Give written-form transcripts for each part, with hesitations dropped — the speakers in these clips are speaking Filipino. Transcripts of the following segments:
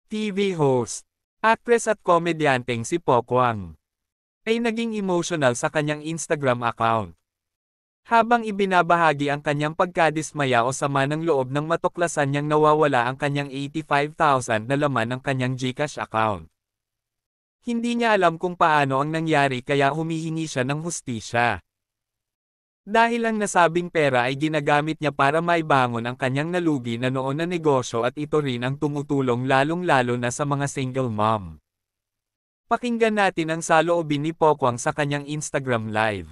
TV host, actress at komedyanteng si Pokwang, ay naging emotional sa kanyang Instagram account. Habang ibinabahagi ang kanyang pagkadismaya o sama ng loob nang matuklasan niyang nawawala ang kanyang 85,000 na laman ng kanyang GCash account. Hindi niya alam kung paano ang nangyari kaya humihingi siya ng hustisya. Dahil ang nasabing pera ay ginagamit niya para maibangon ang kanyang nalugi na noon na negosyo at ito rin ang tumutulong lalong-lalo na sa mga single mom. Pakinggan natin ang saloobin ni Pokwang sa kanyang Instagram live.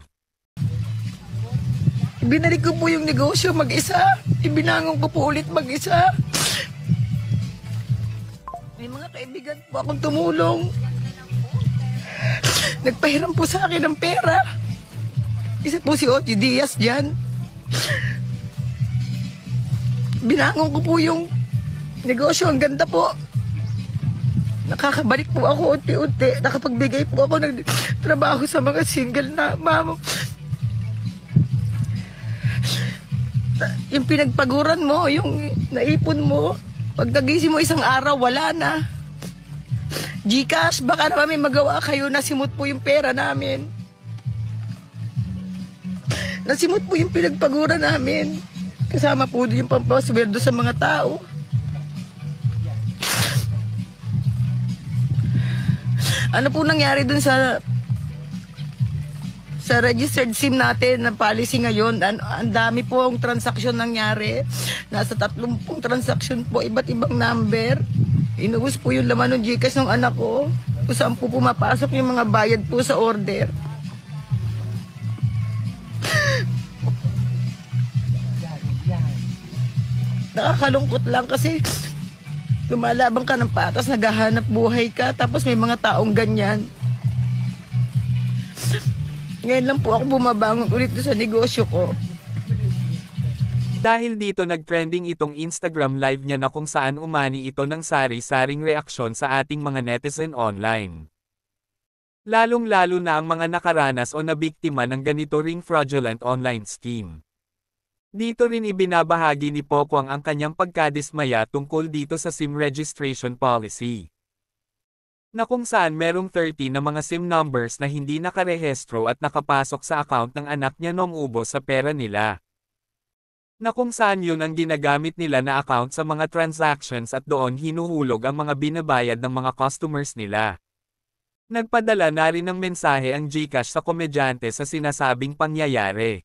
Binalik ko po yung negosyo mag-isa. Ibinangon ko po ulit mag-isa. May mga kaibigan po akong tumulong. Nagpahiram po sa akin ng pera. Isa po si Ochi Diaz dyan. Binangon ko po yung negosyo. Ang ganda po. Nakakabalik po ako unti-unti. Nakapagbigay po ako ng trabaho sa mga single na mama. Yung pinagpaguran mo, yung naipon mo, pagkagising mo isang araw, wala na. GCash, baka naman may magawa kayo, nasimot po yung pera namin. Nasimot po yung pinagpaguran namin. Kasama po yung pampasweldo sa mga tao. Ano po nangyari dun sa registered SIM natin na policy ngayon? Ang dami po ang transaksyon nangyari. Nasa 30 transaksyon po, iba't ibang number. Inuus po yung laman ng GCash ng anak ko. Kung saan po pumapasok yung mga bayad po sa order. Nakakalungkot lang kasi lumalabang ka ng patas, naghahanap buhay ka, tapos may mga taong ganyan. Ngayon lang po ako bumabangon ulit sa negosyo ko. Dahil dito nag-trending itong Instagram live niya na kung saan umani ito ng sari-saring reaksyon sa ating mga netizen online. Lalong-lalo na ang mga nakaranas o nabiktima ng ganito ring fraudulent online scheme. Dito rin ibinabahagi ni Pokwang ang kanyang pagkadismaya tungkol dito sa SIM registration policy. Na kung saan merong 30 na mga SIM numbers na hindi nakarehestro at nakapasok sa account ng anak niya noong ubos sa pera nila. Na kung saan yun ang ginagamit nila na account sa mga transactions at doon hinuhulog ang mga binabayad ng mga customers nila. Nagpadala na rin ng mensahe ang GCash sa komedyante sa sinasabing pangyayari.